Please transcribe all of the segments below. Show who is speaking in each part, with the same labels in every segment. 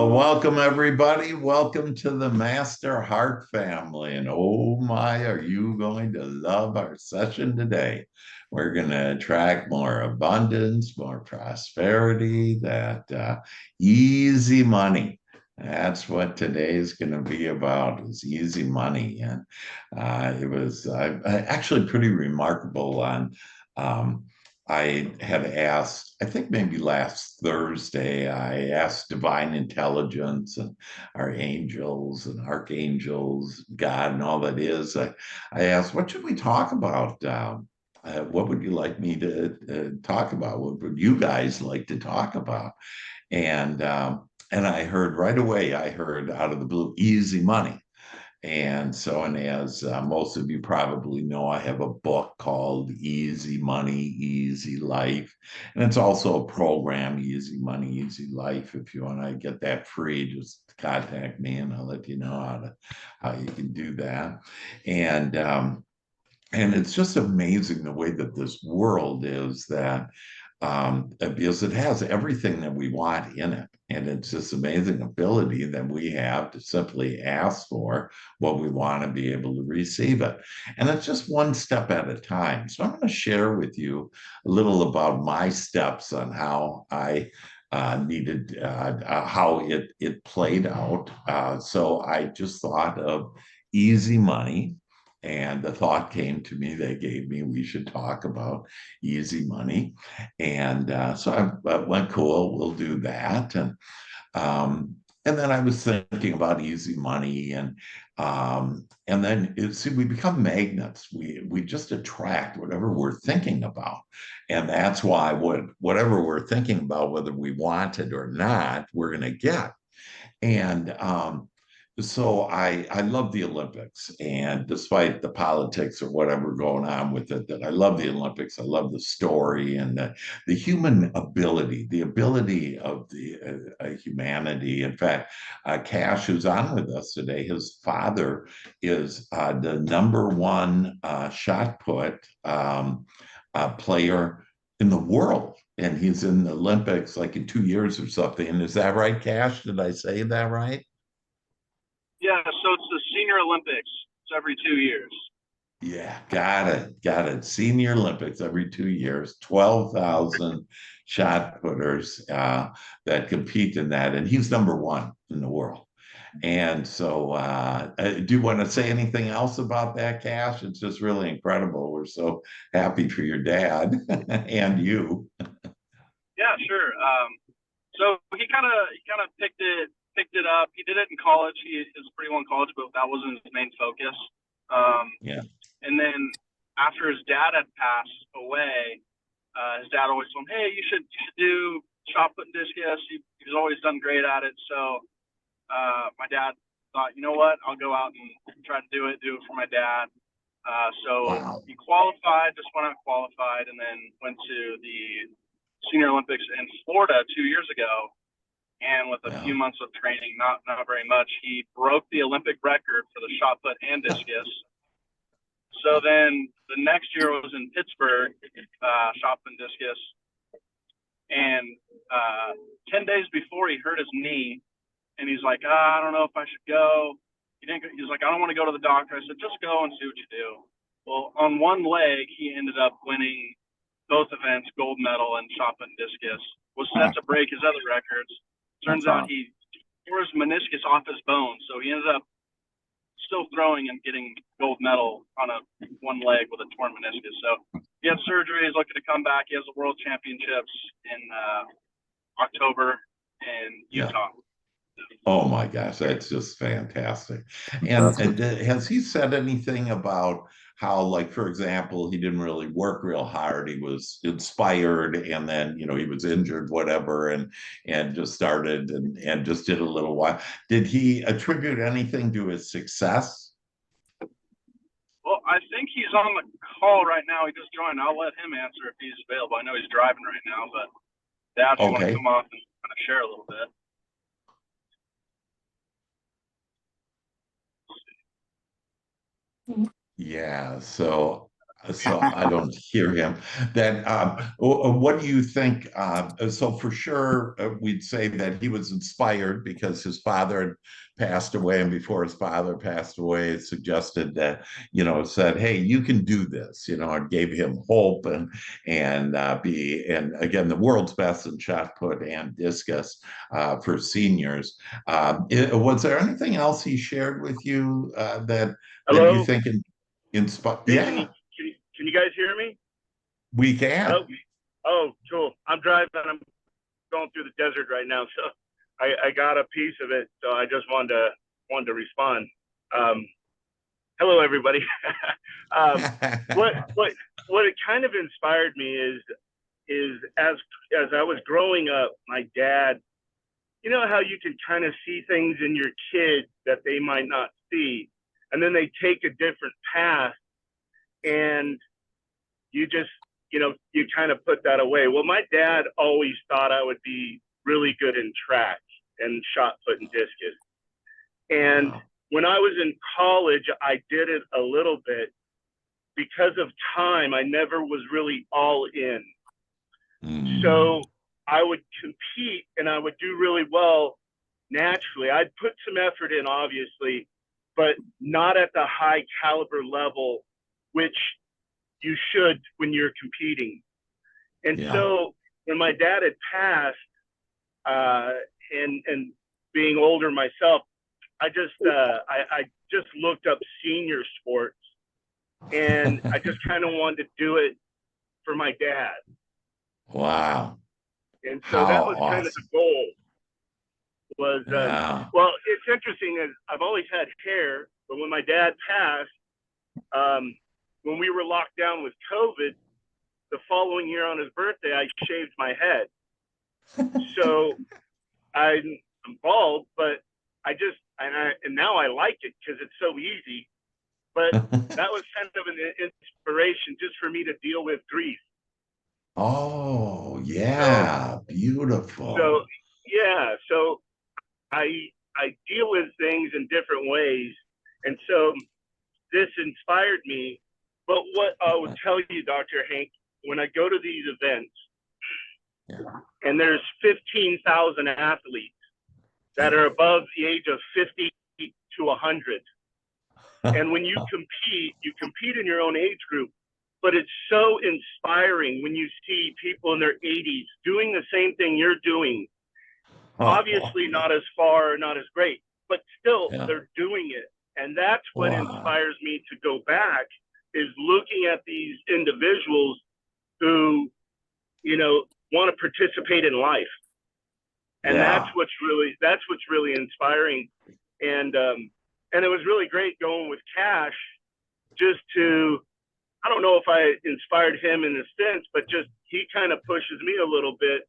Speaker 1: Well, welcome everybody. Welcome to the Master Heart family. And oh my, are you going to love our session today? We're going to attract more abundance, more prosperity, that easy money. That's what today is going to be about, is easy money. And it was actually pretty remarkable on um, I had asked, I think maybe last Thursday, I asked divine intelligence and our angels and archangels, God and all that is. I asked, what should we talk about? What would you like me to talk about? What would you guys like to talk about? And I heard right away, I heard out of the blue, easy money. And as most of you probably know, I have a book called Easy Money, Easy Life. And it's also a program, Easy Money, Easy Life. If you want to get that free, just contact me and I'll let you know how you can do that. And and it's just amazing the way that this world is that because it has everything that we want in it. And it's this amazing ability that we have to simply ask for what we want to be able to receive it. And it's just one step at a time. So I'm going to share with you a little about my steps on how I needed, how it played out. So I just thought of easy money. And the thought came to me, they gave me, we should talk about easy money. And so I went, cool, we'll do that. And then I was thinking about easy money, and then see, we become magnets. We just attract whatever we're thinking about, and that's why whatever we're thinking about, whether we want it or not, we're going to get. And so I love the Olympics, and despite the politics or whatever going on with it, that I love the Olympics. I love the story and the human ability, the ability of the humanity. In fact, Cash, who's on with us today, his father is the number one shot put player in the world. And he's in the Olympics like in 2 years or something. And is that right, Cash? Did I say that right?
Speaker 2: Yeah, so it's the Senior Olympics. It's every 2 years.
Speaker 1: Yeah, got it. Got it. Senior Olympics every 2 years, 12,000 shot putters that compete in that. And he's number one in the world. And so, do you want to say anything else about that, Cash? It's just really incredible. We're so happy for your dad and you.
Speaker 2: Yeah, sure. So he kind of picked it up. He did it in college. He is pretty well in college, but that wasn't his main focus. Um,
Speaker 1: Yeah.
Speaker 2: and then after his dad had passed away, his dad always told him, "Hey, you should do shot put and discus. He's always done great at it." So my dad thought, you know what, I'll go out and try to do it for my dad. So
Speaker 1: Wow.
Speaker 2: he qualified, just went out qualified, and then went to the Senior Olympics in Florida 2 years ago. And with a few
Speaker 1: Yeah.
Speaker 2: months of training, not very much, he broke the Olympic record for the shot put and discus. So then the next year was in Pittsburgh, shot put and discus, and 10 days before he hurt his knee, and he's like, I don't know if I should go. He's like, I don't want to go to the doctor. I said, just go and see what you do. Well, on one leg, he ended up winning both events, gold medal and shot put and discus. Was set to break his other records. Turns
Speaker 1: That's
Speaker 2: out
Speaker 1: awesome.
Speaker 2: he tore his meniscus off his bone, so he ended up still throwing and getting gold medal on a one leg with a torn meniscus. So he had surgery. He's looking to come back. He has the World Championships in October in
Speaker 1: Yeah.
Speaker 2: Utah.
Speaker 1: Oh my gosh, that's just fantastic. And has he said anything about how, like, for example, he didn't really work real hard. He was inspired and then, he was injured, whatever, and just started and just did a little while. Did he attribute anything to his success?
Speaker 2: Well, I think he's on the call right now. He just joined. I'll let him answer if he's available. I know he's driving right now, but Dad, if you want to
Speaker 1: Okay.
Speaker 2: come off and kind of share a little bit.
Speaker 1: Yeah. So So I don't hear him. Then, what do you think? So for sure, we'd say that he was inspired because his father had passed away, and before his father passed away, it suggested that, said, "Hey, you can do this." It gave him hope and again the world's best in shot put and discus for seniors. Was there anything else he shared with you that you
Speaker 3: Hello?
Speaker 1: think inspired?
Speaker 3: Hey,
Speaker 1: Yeah.
Speaker 3: can you guys hear me?
Speaker 1: We
Speaker 3: Hello?
Speaker 1: can.
Speaker 3: Oh, cool. I'm driving. I'm going through the desert right now, so I got a piece of it. So I just wanted to respond. Um, hello, everybody. um, what what what it kind of inspired me is as I was growing up, my dad. You know how you can kind of see things in your kids that they might not see, and then they take a different path, and you just you kind of put that away. Well, my dad always thought I would be really good in track and shot put and discus. And
Speaker 1: Wow.
Speaker 3: when I was in college, I did it a little bit. Because of time, I never was really all in.
Speaker 1: Mm,
Speaker 3: So I would compete and I would do really well naturally. I'd put some effort in, obviously, but not at the high caliber level, which you should when you're competing. And
Speaker 1: yeah.
Speaker 3: so when my dad had passed, uh, and being older myself, I just looked up senior sports, and I just kind of wanted to do it for my dad.
Speaker 1: Wow.
Speaker 3: And so
Speaker 1: How
Speaker 3: that was kind of the
Speaker 1: awesome.
Speaker 3: goal. Was
Speaker 1: Yeah.
Speaker 3: well, it's interesting is I've always had hair, but when my dad passed, um, when we were locked down with COVID, the following year on his birthday, I shaved my head. So I'm bald, but and now I like it because it's so easy. But that was kind of an inspiration just for me to deal with grief.
Speaker 1: Oh,
Speaker 3: So
Speaker 1: yeah.
Speaker 3: so
Speaker 1: Beautiful.
Speaker 3: yeah, so I deal with things in different ways, and so this inspired me. But what I will tell you, Dr. Hank, when I go to these events
Speaker 1: Yeah.
Speaker 3: and there's 15,000 athletes that
Speaker 1: Yeah.
Speaker 3: are above the age of 50 to 100. And when you compete in your own age group, but it's so inspiring when you see people in their 80s doing the same thing you're doing.
Speaker 1: Oh,
Speaker 3: Obviously, not as far, not as great, but still
Speaker 1: yeah.
Speaker 3: they're doing it. And that's what
Speaker 1: Wow.
Speaker 3: inspires me to go back is looking at these individuals who, want to participate in life. And
Speaker 1: Yeah.
Speaker 3: that's what's really inspiring. And it was really great going with Cash just to I don't know if I inspired him in a sense, but just he kind of pushes me a little bit,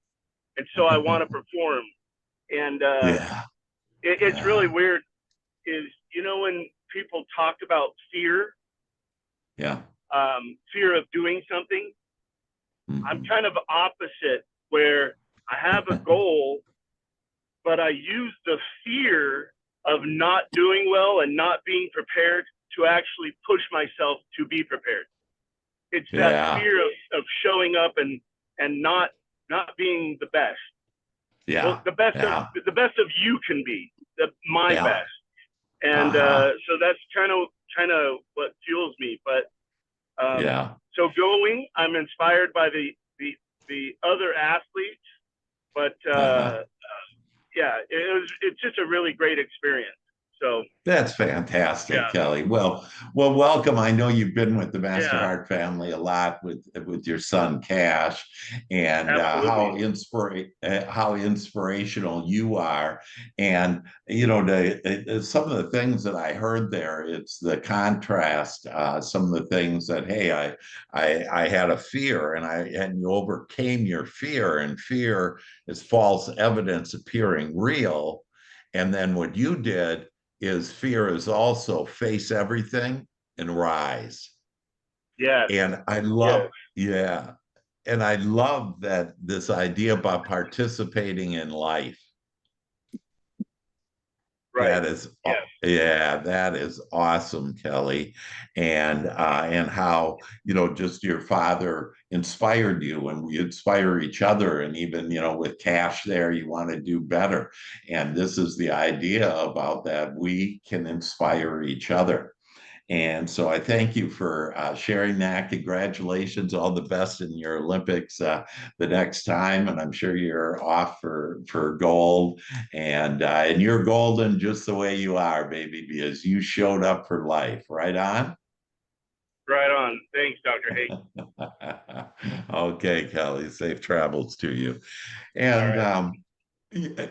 Speaker 3: and so I want to perform. And
Speaker 1: Yeah.
Speaker 3: it's really
Speaker 1: Yeah.
Speaker 3: weird. Is when people talk about
Speaker 1: Yeah.
Speaker 3: fear of doing something, I'm
Speaker 1: Mhm.
Speaker 3: kind of opposite, where I have a goal, but I use the fear of not doing well and not being prepared to actually push myself to be prepared. It's that
Speaker 1: Yeah.
Speaker 3: fear of showing up and not being the best. Well,
Speaker 1: Yeah. Yeah.
Speaker 3: the best of you can be my
Speaker 1: Yeah.
Speaker 3: best, and
Speaker 1: Uh-huh.
Speaker 3: so that's kind of what fuels me. But
Speaker 1: Yeah.
Speaker 3: so going, I'm inspired by the other athletes, but
Speaker 1: Uh-huh.
Speaker 3: yeah, it's just a really great experience. So
Speaker 1: That's fantastic,
Speaker 3: yeah,
Speaker 1: Kelly. Well, welcome. I know you've been with the Master
Speaker 3: yeah,
Speaker 1: Heart family a lot with your son Cash, and
Speaker 3: absolutely,
Speaker 1: how inspirational you are. And some of the things that I heard there, it's the contrast. Some of the things that, hey, I had a fear, and you overcame your fear, and fear is false evidence appearing real. And then what you did is fear is also face everything and rise.
Speaker 3: yes,
Speaker 1: And I
Speaker 3: yes,
Speaker 1: love, yeah. And I love that this idea about participating in life.
Speaker 3: Right. Yes.
Speaker 1: Yeah, that is awesome, Kelly. And how, just your father inspired you, and we inspire each other, and even, with cash there, you want to do better. And this is the idea about that we can inspire each other. And so I thank you for sharing that. Congratulations, all the best in your Olympics the next time, and I'm sure you're off for gold. And you're golden just the way you are, baby, because you showed up for life. Right on.
Speaker 3: Right on. Thanks, Dr. Hay.
Speaker 1: Okay, Kelly. Safe travels to you.
Speaker 3: All
Speaker 1: And
Speaker 3: right.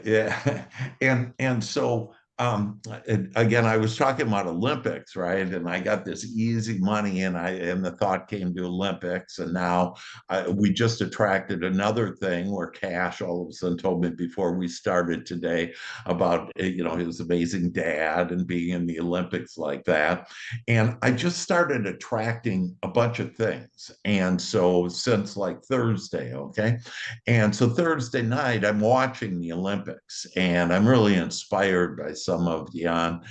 Speaker 1: yeah, and so again, I was talking about Olympics, right? And I got this easy money, and the thought came to Olympics, and now we just attracted another thing where Cash all of a sudden told me before we started today about his amazing dad and being in the Olympics like that, and I just started attracting a bunch of things, and so since like Thursday, okay. And so Thursday night, I'm watching the Olympics, and I'm really inspired by some of Dion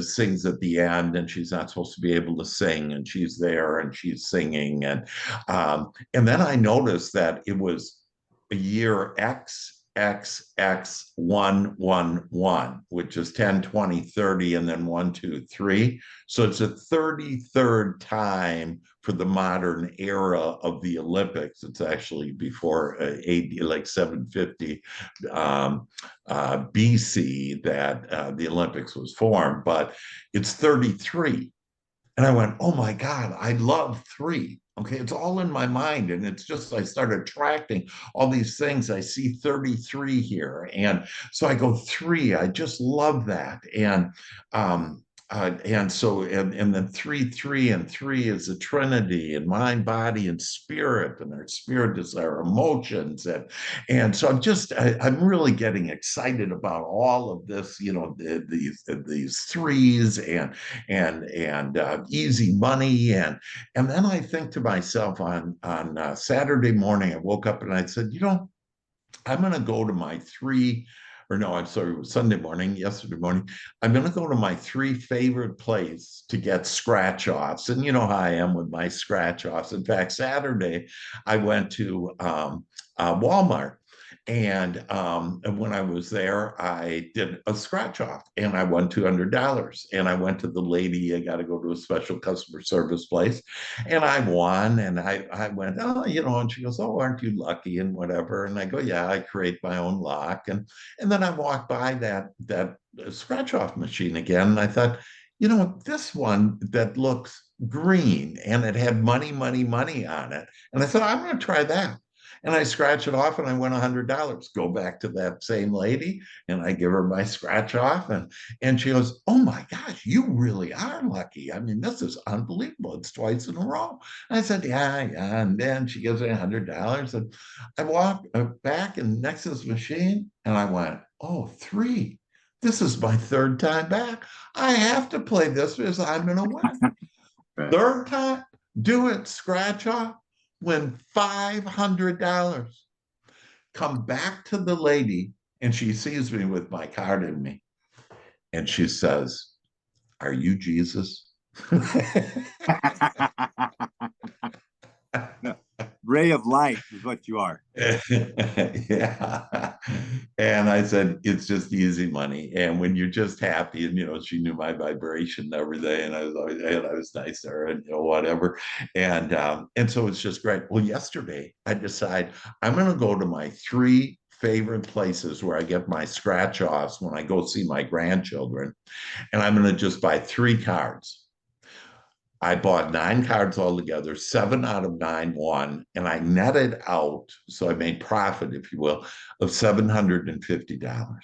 Speaker 1: sings at the end, and she's not supposed to be able to sing, and she's there and she's singing, and then I noticed that it was a year XXX111, which is 10, 20, 30, and then 1, 2, 3. So it's a 33rd time for the modern era of the Olympics. It's actually before AD, like 750 BC that the Olympics was formed, but it's 33. And I went, oh my God, I love three. Okay, it's all in my mind. And it's just, I started attracting all these things. I see 33 here. And so I go, three, I just love that. And then three and three is a trinity, and mind, body, and spirit, and our spirit is our emotions, and so I'm really getting excited about all of this, these threes and easy money, and then I think to myself on Saturday morning, I woke up and I said, I'm going to go to my three, or no, I'm sorry, it was Sunday morning, yesterday morning. I'm going to go to my three favorite places to get scratch offs. And you know how I am with my scratch offs. In fact, Saturday, I went to Walmart. And when I was there, I did a scratch off, and I won $200. And I went to the lady, I got to go to a special customer service place, and I won. And I went, oh, and she goes, oh, aren't you lucky and whatever. And I go, yeah, I create my own luck. And then I walked by that scratch off machine again. And I thought, this one that looks green and it had money, money, money on it. And I thought, I'm going to try that. And I scratch it off and I win $100. Go back to that same lady and I give her my scratch off. And she goes, oh my gosh, you really are lucky. I mean, this is unbelievable. It's twice in a row. And I said, yeah, yeah. And then she gives me $100. And I walked back and next to this machine and I went, oh, three. This is my third time back. I have to play this because I'm going to win.
Speaker 4: Right.
Speaker 1: Third time, do it, scratch off, win $500. Come back to the lady, and she sees me with my card in me, and she says, are you Jesus?
Speaker 4: No, ray of light is what you are.
Speaker 1: Yeah. And I said, it's just easy money. And when you're just happy, and she knew my vibration every day, and I was nice to her, and whatever. And so it's just great. Well, yesterday I decided I'm gonna go to my three favorite places where I get my scratch offs when I go see my grandchildren, and I'm gonna just buy three cards. I bought 9 cards altogether, 7 out of 9 won, and I netted out, so I made profit, if you will, of $750.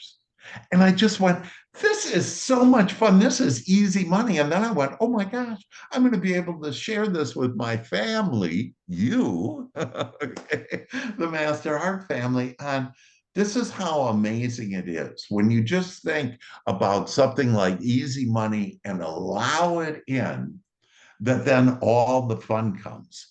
Speaker 1: And I just went, this is so much fun. This is easy money. And then I went, oh my gosh, I'm going to be able to share this with my family, you, okay, the Master Heart family. And this is how amazing it is when you just think about something like easy money and allow it in, that then all the fun comes.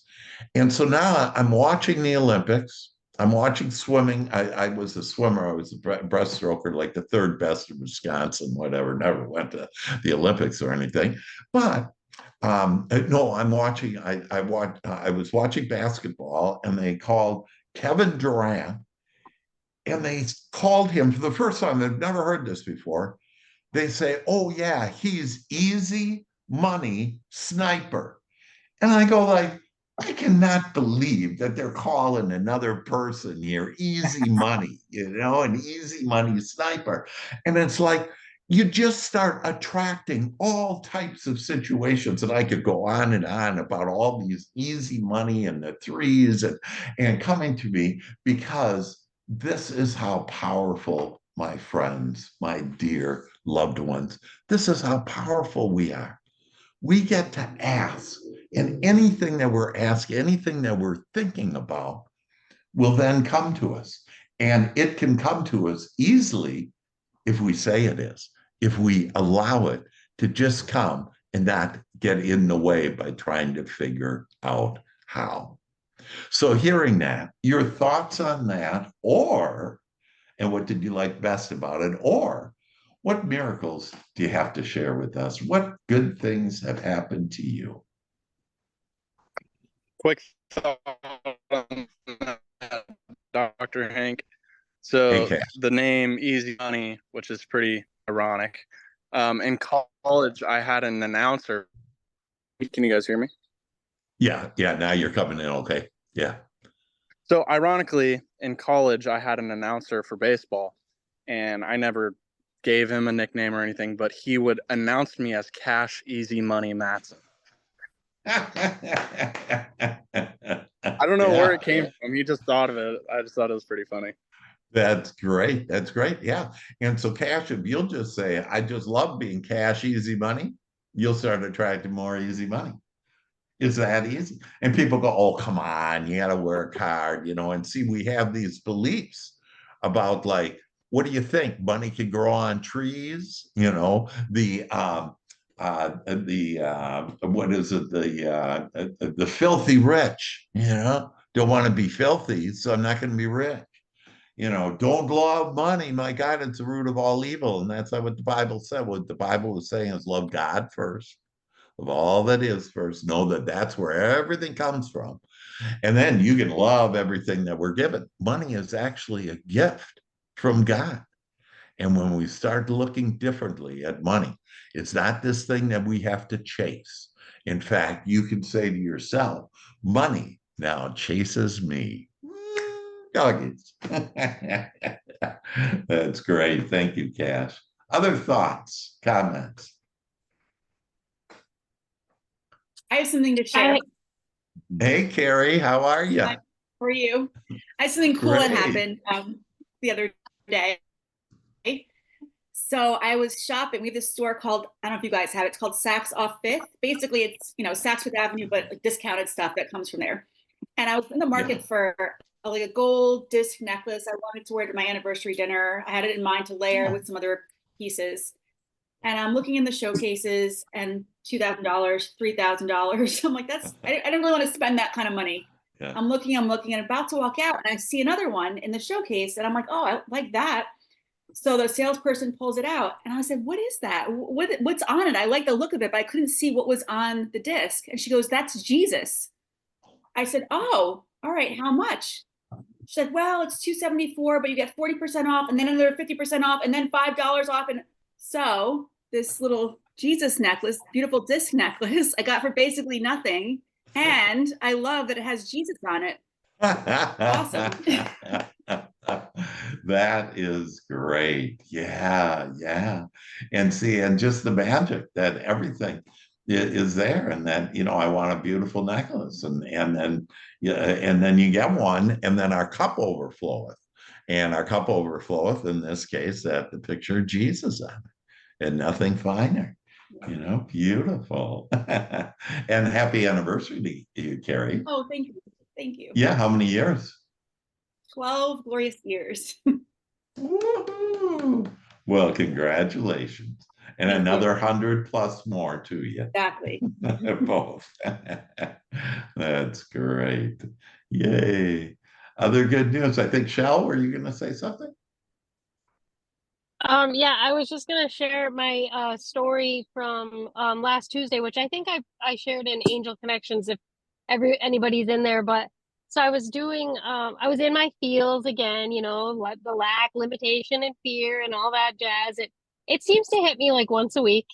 Speaker 1: And so now I'm watching the Olympics. I'm watching swimming. I was a swimmer. I was a breaststroker, like the third best in Wisconsin, whatever. Never went to the Olympics or anything. But no, I'm watching. I was watching basketball, and they called Kevin Durant, and they called him for the first time. They've never heard this before. They say, "Oh yeah, he's easy money sniper." And I go like, I cannot believe that they're calling another person here easy money, an easy money sniper. And it's like you just start attracting all types of situations. And I could go on and on about all these easy money and the threes and coming to me because this is how powerful, my friends, my dear loved ones, this is how powerful we are. We get to ask, and anything that we're asking, anything that we're thinking about will then come to us. And it can come to us easily if we say it is, if we allow it to just come and not get in the way by trying to figure out how. So, hearing that, your thoughts on that, and what did you like best about it? Or what miracles do you have to share with us? What good things have happened to you?
Speaker 5: Quick thought on that, Dr. Hank.
Speaker 1: Hey,
Speaker 5: So
Speaker 1: Kat.
Speaker 5: the name Easy Money, which is pretty ironic. In college, I had an announcer. Can you guys hear me?
Speaker 1: Yeah, yeah. Now you're coming in. Okay. Yeah.
Speaker 5: So ironically, in college, I had an announcer for baseball, and I never gave him a nickname or anything, but he would announce me as Cash Easy Money Matson. I don't know where
Speaker 1: Yeah,
Speaker 5: it came from. He just thought of it. I just thought it was pretty funny.
Speaker 1: that's great. That's great. Yeah. And so, Cash, if you'll just say, I just love being cash easy money, you'll start attracting more easy money. It's that easy. And people go, oh, come on, you got to work hard, and see, we have these beliefs about like, what do you think? Money can grow on trees, what is it? The filthy rich, don't want to be filthy, so I'm not going to be rich. Don't love money. My God, it's the root of all evil. And that's not what the Bible said. What the Bible was saying is love God first, of all that is first, know that that's where everything comes from. And then you can love everything that we're given. Money is actually a gift from God. And when we start looking differently at money, it's not this thing that we have to chase. In fact, you can say to yourself, money now chases me. Doggies. That's great. Thank you, Cash. Other thoughts, comments?
Speaker 6: I have something to share.
Speaker 1: Hey, Carrie, how are you?
Speaker 6: Hi, how are you? I have something cool that happened the other day. So I was shopping. We have this store called, I don't know if you guys have it, it's called Saks Off Fifth. Basically, it's, Saks Fifth Avenue, but like discounted stuff that comes from there. And I was in the market for like a gold disc necklace. I wanted to wear it at my anniversary dinner. I had it in mind to layer with some other pieces. And I'm looking in the showcases and $2,000, $3,000. I'm like, I don't really want to spend that kind of money.
Speaker 1: Yeah.
Speaker 6: I'm looking, and about to walk out, and I see another one in the showcase, and I'm like, oh, I like that. So the salesperson pulls it out, and I said, what is that? What's on it? I like the look of it, but I couldn't see what was on the disc. And she goes, that's Jesus. I said, oh, all right, how much? She said, well, it's $274, but you get 40% off, and then another 50% off, and then $5 off. And so this little Jesus necklace, beautiful disc necklace, I got for basically nothing. And I love that it has Jesus on it. Awesome.
Speaker 1: That is great. Yeah, yeah. And see, and just the magic that everything is there, and that, I want a beautiful necklace, and then and then you get one, and then our cup overfloweth. And our cup overfloweth, in this case, that the picture of Jesus on it, and nothing finer. Beautiful. And happy anniversary to you, Carrie.
Speaker 6: Oh, thank you. Thank you.
Speaker 1: Yeah, how many years?
Speaker 6: 12 glorious years.
Speaker 1: Woo-hoo. Well, congratulations. And
Speaker 6: Thank
Speaker 1: another
Speaker 6: you.
Speaker 1: 100 plus more to you.
Speaker 6: Exactly.
Speaker 1: Both. That's great. Yay. Other good news. I think, Shell, were you going to say something?
Speaker 7: Yeah, I was just gonna share my story from last Tuesday, which I think I shared in Angel Connections if anybody's in there. But so I was in my feels again, you know, like the lack, limitation, and fear, and all that jazz. It seems to hit me like once a week.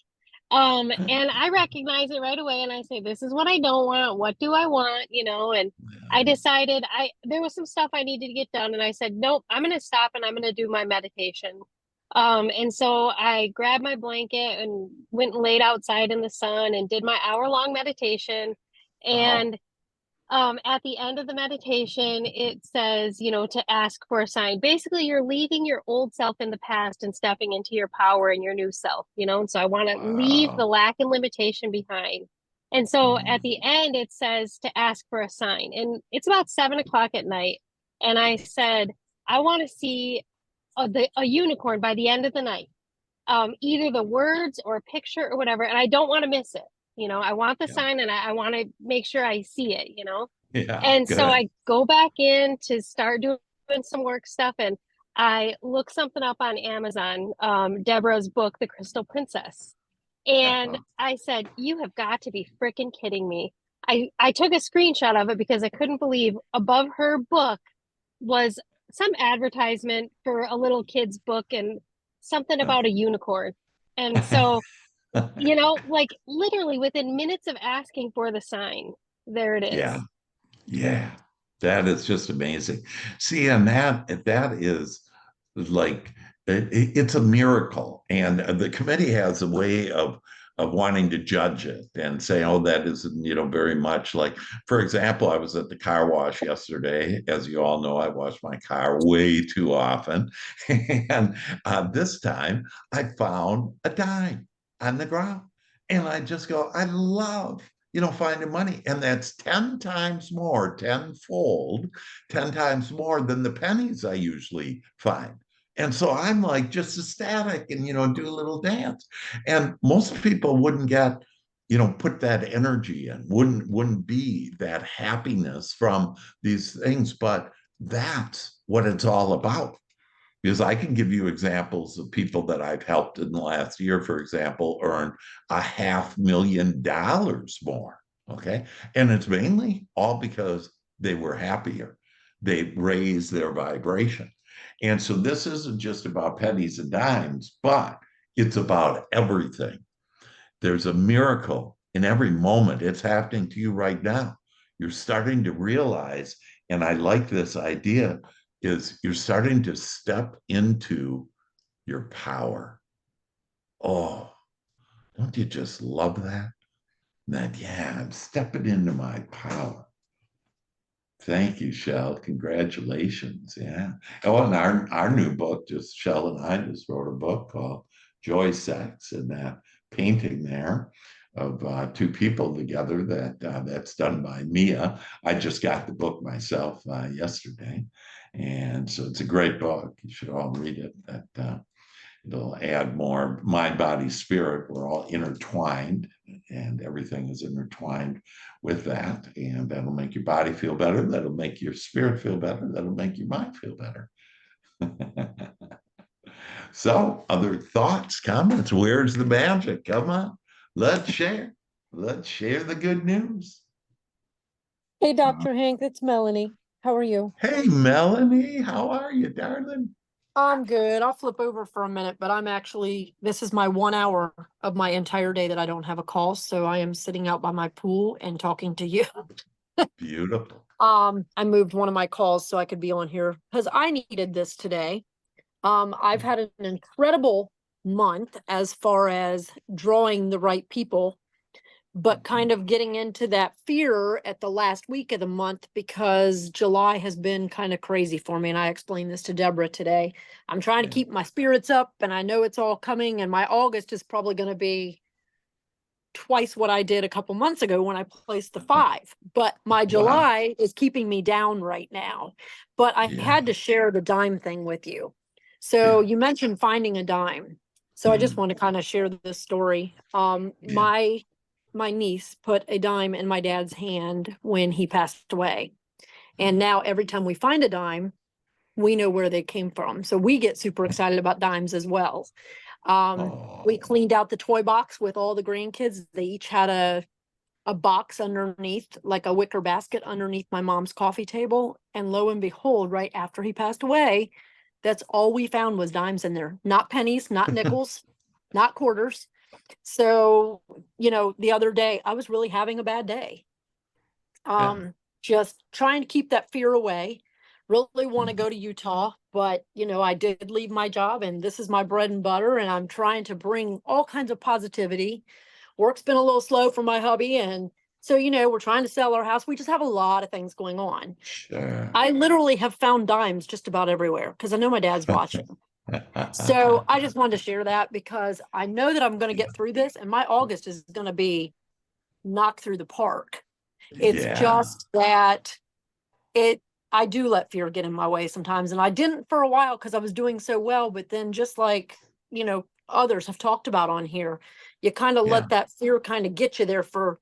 Speaker 7: And I recognize it right away, and I say, this is what I don't want. What do I want? You know, and I decided there was some stuff I needed to get done, and I said, nope, I'm gonna stop and I'm gonna do my meditation. And so I grabbed my blanket and went and laid outside in the sun and did my hour-long meditation.
Speaker 1: Oh,
Speaker 7: And at the end of the meditation, it says, you know, to ask for a sign. Basically, you're leaving your old self in the past and stepping into your power and your new self, you know. And so I want to leave the
Speaker 1: wow.
Speaker 7: lack and limitation behind. And so at the
Speaker 1: Mm,
Speaker 7: end, it says to ask for a sign. And it's about 7 o'clock at night. And I said, I want to see a unicorn by the end of the night. Either the words or a picture or whatever, and I don't want to miss it. You know, I want the
Speaker 1: yeah,
Speaker 7: sign and I want to make sure I see it, you know.
Speaker 1: yeah,
Speaker 7: And so
Speaker 1: good.
Speaker 7: I go back in to start doing some work stuff, and I look something up on Amazon, Deborah's book, The Crystal Princess. And
Speaker 1: Uh-huh.
Speaker 7: I said, you have got to be freaking kidding me. I took a screenshot of it because I couldn't believe above her book was some advertisement for a little kid's book and something about a unicorn. And so, you know, like literally within minutes of asking for the sign, there it
Speaker 1: Yeah,
Speaker 7: is.
Speaker 1: yeah, that is just amazing. See, and that is like it's a miracle, and the committee has a way of wanting to judge it and say, "Oh, that isn't, very much like." For example, I was at the car wash yesterday. As you all know, I wash my car way too often, and this time I found a dime on the ground, and I just go, "I love." Finding money. And that's 10 times more, tenfold, 10 times more than the pennies I usually find. And so I'm like just ecstatic and, do a little dance. And most people wouldn't get, put that energy in, wouldn't be that happiness from these things. But that's what it's all about. Because I can give you examples of people that I've helped in the last year, for example, earn $500,000 more. Okay. And it's mainly all because they were happier. They raised their vibration. And so this isn't just about pennies and dimes, but it's about everything. There's a miracle in every moment. It's happening to you right now. You're starting to realize, and I like this idea, is you're starting to step into your power. Oh, don't you just love that? That, yeah, I'm stepping into my power. Thank you, Shell. Congratulations. Yeah. Oh, and our new book, just Shell and I just wrote a book called Joy Sex, and that painting there of two people together that's done by Mia. I just got the book myself yesterday, and so it's a great book. You should all read it. That it'll add more mind, body, spirit. We're all intertwined, and everything is intertwined with that. And that'll make your body feel better. That'll make your spirit feel better. That'll make your mind feel better. So, other thoughts, comments? Where's the magic? Come on, let's share. Let's share the good news.
Speaker 8: Hey, Dr. Hank, it's Melanie. How are you?
Speaker 1: Hey, Melanie, how are you, darling?
Speaker 8: I'm good. I'll flip over for a minute, but this is my 1 hour of my entire day that I don't have a call. So I am sitting out by my pool and talking to you.
Speaker 1: Beautiful.
Speaker 8: I moved one of my calls so I could be on here because I needed this today. I've had an incredible month as far as drawing the right people, but kind of getting into that fear at the last week of the month because July has been kind of crazy for me. And I explained this to Deborah today. I'm trying to
Speaker 1: Yeah.
Speaker 8: keep my spirits up, and I know it's all coming, and my August is probably going to be twice what I did a couple months ago when I placed the 5. But my
Speaker 1: Wow.
Speaker 8: July is keeping me down right now. But I
Speaker 1: Yeah.
Speaker 8: had to share the dime thing with you. So
Speaker 1: Yeah.
Speaker 8: you mentioned finding a dime. So I just
Speaker 1: Mm,
Speaker 8: want to kind of share this story.
Speaker 1: yeah.
Speaker 8: My niece put a dime in my dad's hand when he passed away. And now every time we find a dime, we know where they came from. So we get super excited about dimes as well. We
Speaker 1: Oh,
Speaker 8: cleaned out the toy box with all the grandkids. They each had a box underneath, like a wicker basket underneath my mom's coffee table. And lo and behold, right after he passed away, that's all we found was dimes in there, not pennies, not nickels, not quarters. So, the other day I was really having a bad day.
Speaker 1: yeah.
Speaker 8: Just trying to keep that fear away. Really want to go to Utah, but I did leave my job and this is my bread and butter, and I'm trying to bring all kinds of positivity. Work's been a little slow for my hubby, and so we're trying to sell our house. We just have a lot of things going on.
Speaker 1: Sure.
Speaker 8: I literally have found dimes just about everywhere because I know my dad's watching. So I just wanted to share that because I know that I'm going to get through this, and my August is going to be knocked through the park. It's
Speaker 1: Yeah.
Speaker 8: just that I do let fear get in my way sometimes. And I didn't for a while because I was doing so well. But then just like, others have talked about on here, you kind of
Speaker 1: Yeah.
Speaker 8: let that fear kind of get you there for,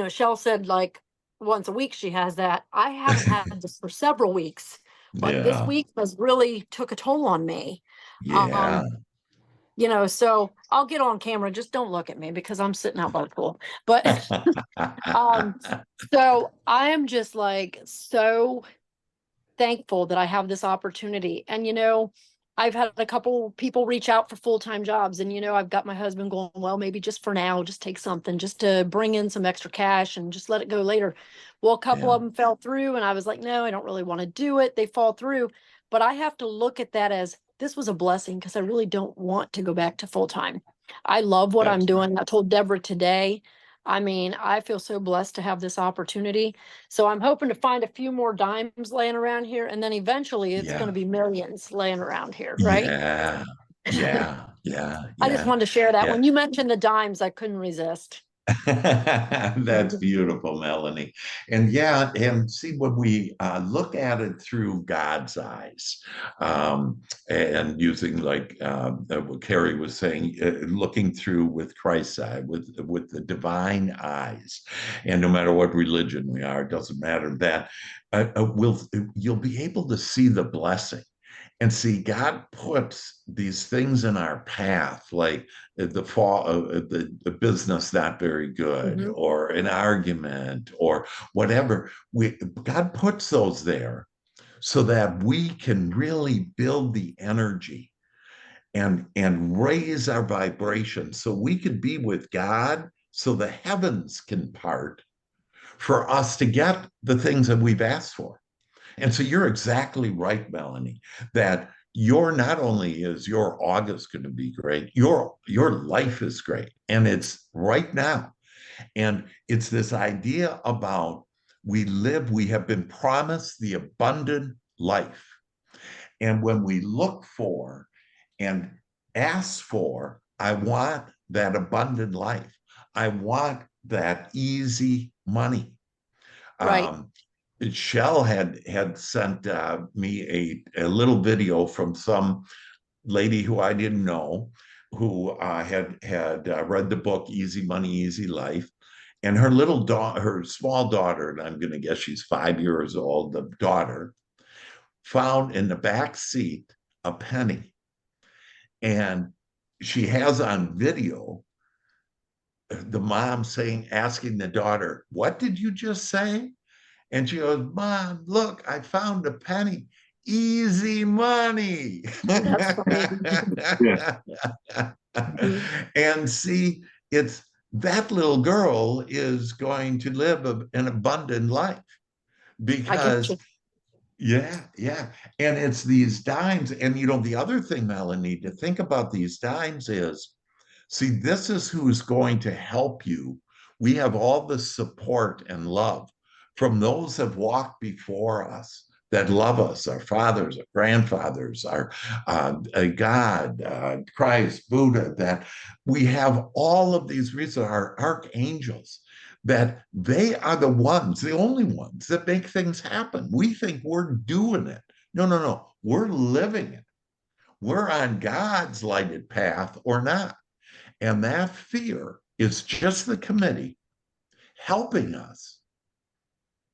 Speaker 8: Shell said like once a week she has that. I haven't had this for several weeks, but this
Speaker 1: Yeah.
Speaker 8: week has really took a toll on me.
Speaker 1: Yeah.
Speaker 8: Um, so I'll get on camera. Just don't look at me because I'm sitting out by the pool. But um, so I am just like so thankful that I have this opportunity. And, I've had a couple people reach out for full-time jobs, and, I've got my husband going, well, maybe just for now, just take something just to bring in some extra cash and just let it go later. Well, a couple
Speaker 1: Yeah.
Speaker 8: of them fell through and I was like, no, I don't really want to do it. They fall through, but I have to look at that as this was a blessing because I really don't want to go back to full-time. I love what I'm
Speaker 1: That's right.
Speaker 8: doing. I told Deborah today, I mean, I feel so blessed to have this opportunity. So I'm hoping to find a few more dimes laying around here, and then eventually it's going
Speaker 1: Yeah.
Speaker 8: to be millions laying around here, right?
Speaker 1: Yeah. Yeah. Yeah.
Speaker 8: I just
Speaker 1: Yeah.
Speaker 8: wanted to share that.
Speaker 1: Yeah.
Speaker 8: When you mentioned the dimes, I couldn't resist.
Speaker 1: That's beautiful, Melanie. And yeah, and see when we look at it through God's eyes, and using like what Carrie was saying, looking through with Christ's eye, with the divine eyes, and no matter what religion we are, it doesn't matter that you'll be able to see the blessing. And see, God puts these things in our path, like the fall of the business not very good,
Speaker 8: Mhm.
Speaker 1: or an argument, or whatever. God puts those there so that we can really build the energy and raise our vibration so we could be with God, so the heavens can part for us to get the things that we've asked for. And so you're exactly right, Melanie, that your not only is your August going to be great, your life is great. And it's right now. And it's this idea about we have been promised the abundant life. And when we look for and ask for, I want that abundant life. I want that easy money.
Speaker 8: Right.
Speaker 1: Um, Shell had sent me a little video from some lady who I didn't know, who had read the book Easy Money, Easy Life, and her little daughter, her small daughter, and I'm going to guess she's 5 years old. The daughter found in the back seat a penny, and she has on video the mom asking the daughter, "What did you just say?" And she goes, Mom, look, I found a penny. Easy money.
Speaker 8: That's funny.
Speaker 4: Yeah.
Speaker 8: Mhm.
Speaker 1: And see, it's that little girl is going to live an abundant life
Speaker 8: I get
Speaker 1: because,
Speaker 8: you.
Speaker 1: yeah, yeah. And it's these dimes. And, the other thing, Melanie, to think about these dimes is, see, this is who's going to help you. We have all the support and love from those that have walked before us, that love us, our fathers, our grandfathers, our God, Christ, Buddha, that we have all of these reasons, our archangels, that they are the ones, the only ones that make things happen. We think we're doing it. No, no, no. We're living it. We're on God's lighted path or not. And that fear is just the committee helping us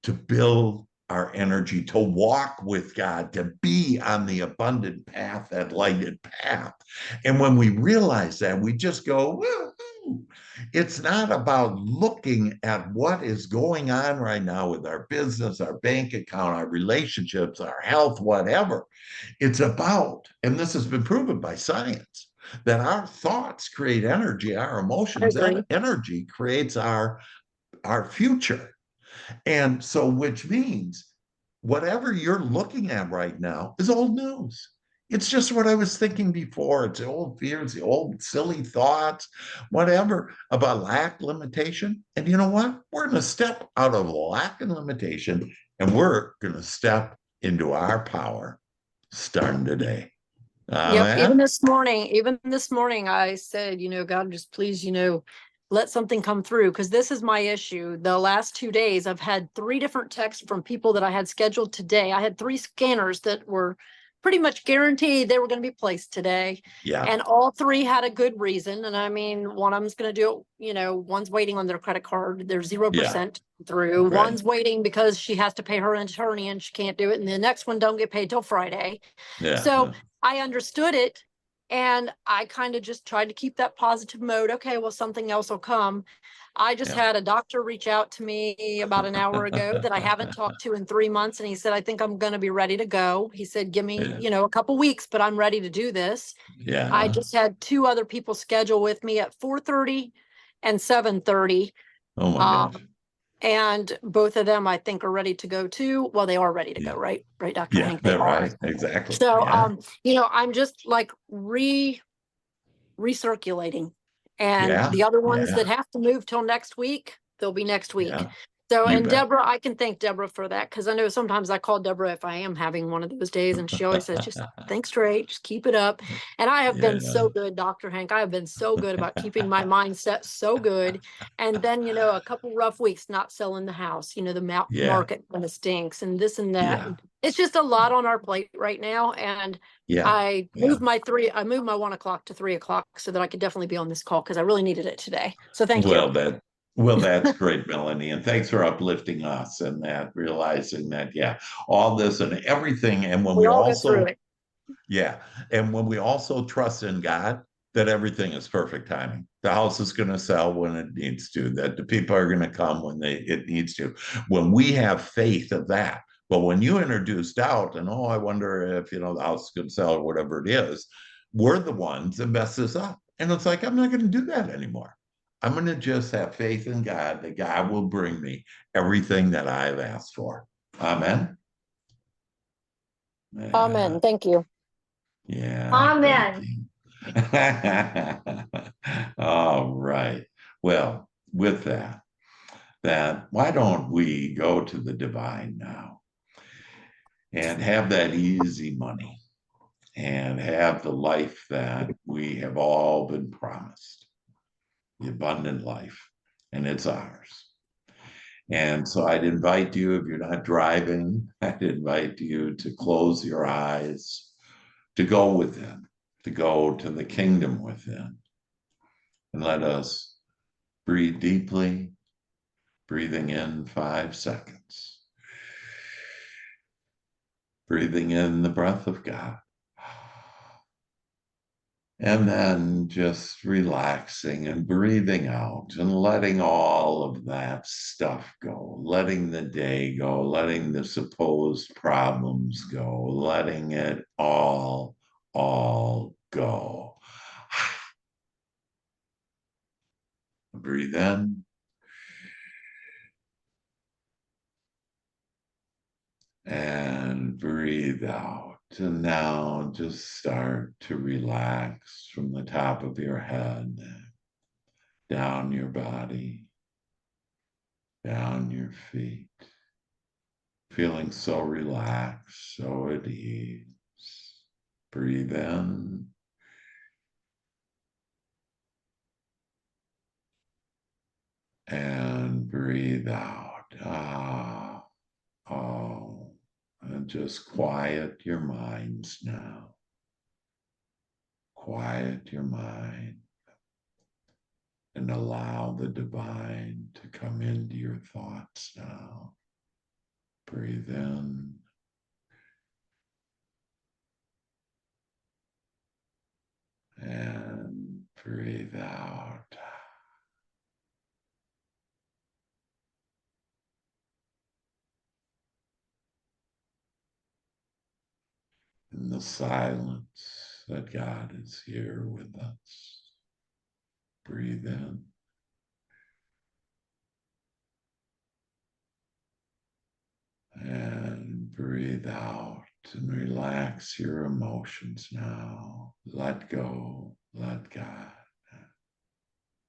Speaker 1: to build our energy to walk with God, to be on the abundant path, that lighted path. And when we realize that, we just go, woo-hoo. It's not about looking at what is going on right now with our business, our bank account, our relationships, our health, whatever. It's about, and this has been proven by science, that our thoughts create energy, our emotions, and energy creates our future. And so, which means whatever you're looking at right now is old news. It's just what I was thinking before. It's the old fears, the old silly thoughts, whatever about lack, limitation. And you know what? We're going to step out of lack and limitation, and we're going to step into our power starting today.
Speaker 8: Yep.
Speaker 1: Man.
Speaker 8: Even this morning, I said, God, just please, let something come through, because this is my issue. The last 2 days, I've had 3 different texts from people that I had scheduled today. I had 3 scanners that were pretty much guaranteed they were going to be placed today.
Speaker 1: Yeah.
Speaker 8: And all 3 had a good reason. And I mean, one of them's going to do it, one's waiting on their credit card. They're 0% through.
Speaker 1: Right.
Speaker 8: One's waiting because she has to pay her attorney and she can't do it. And the next one don't get paid till Friday.
Speaker 1: Yeah.
Speaker 8: So I understood it. And I kind of just tried to keep that positive mode. Okay, well, something else will come. I just had a doctor reach out to me about an hour ago that I haven't talked to in 3 months. And he said, I think I'm going to be ready to go. He said, give me, a couple weeks, but I'm ready to do this.
Speaker 1: Yeah.
Speaker 8: I just had 2 other people schedule with me at 4:30 and 7:30.
Speaker 1: Oh my gosh.
Speaker 8: And both of them, I think, are ready to go too. Well, they are ready to go, right? Right, Dr. Hank? They are.
Speaker 1: Right. Exactly.
Speaker 8: So, I'm just like recirculating. And the other ones that have to move till next week, they'll be next week.
Speaker 1: Yeah.
Speaker 8: So,
Speaker 1: You
Speaker 8: and
Speaker 1: bet.
Speaker 8: Deborah, I can thank Deborah for that, because I know sometimes I call Deborah if I am having one of those days, and she always says, just think straight, just keep it up. And I have been so good, Dr. Hank. I have been so good about keeping my mindset so good. And then, a couple rough weeks not selling the house, the market kind of stinks and this and that.
Speaker 1: Yeah.
Speaker 8: It's just a lot on our plate right now. And I moved my 1 o'clock to 3 o'clock so that I could definitely be on this call, because I really needed it today. So thank you.
Speaker 1: That's great, Melanie. And thanks for uplifting us and that, realizing that, all this and everything. And when we
Speaker 8: all go
Speaker 1: also,
Speaker 8: through it.
Speaker 1: and when we also trust in God, that everything is perfect timing. The house is going to sell when it needs to, that the people are going to come when it needs to. When we have faith of that. But when you introduce doubt and, I wonder if, the house is going to sell or whatever it is, we're the ones that mess this up. And it's like, I'm not going to do that anymore. I'm going to just have faith in God that God will bring me everything that I've asked for. Amen.
Speaker 8: Amen. Thank you.
Speaker 1: Yeah.
Speaker 9: Amen.
Speaker 1: All right. Well, with that, why don't we go to the divine now and have that easy money and have the life that we have all been promised, the abundant life, and it's ours. And so I'd invite you, if you're not driving, I'd invite you to close your eyes, to go within, to go to the kingdom within. And let us breathe deeply, breathing in 5 seconds. Breathing in the breath of God. And then just relaxing and breathing out and letting all of that stuff go, letting the day go, letting the supposed problems go, letting it all go. Breathe in. And breathe out. And now just start to relax from the top of your head, down your body, down your feet, feeling so relaxed, so at ease. Breathe in. And breathe out. And just quiet your minds now. Quiet your mind and allow the divine to come into your thoughts now. Breathe Breathe in. And breathe out. In the silence that God is here with us. Breathe in. And breathe out and relax your emotions now. Let go, let God.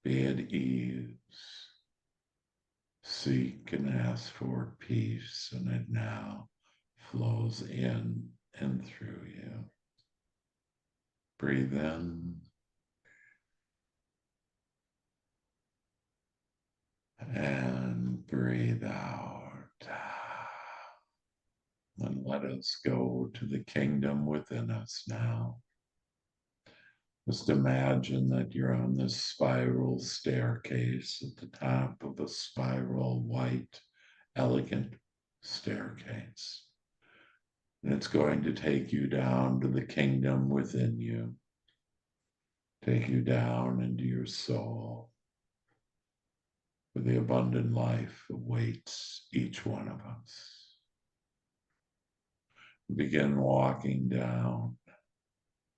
Speaker 1: Be at ease. Seek and ask for peace, and it now flows in and through you. Breathe in. And breathe out. And let us go to the kingdom within us now. Just imagine that you're on this spiral staircase at the top of a spiral, white, elegant staircase. And it's going to take you down to the kingdom within you. Take you down into your soul, where the abundant life awaits each one of us. Begin walking down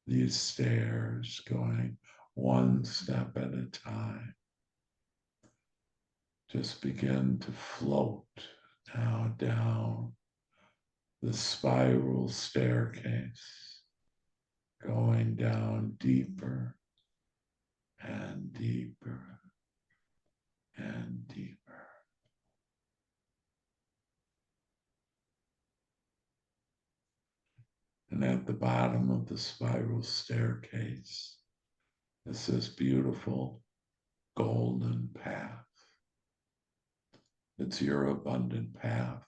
Speaker 1: these stairs, going one step at a time. Just begin to float now down the spiral staircase, going down deeper and deeper and deeper. And at the bottom of the spiral staircase is this beautiful golden path. It's your abundant path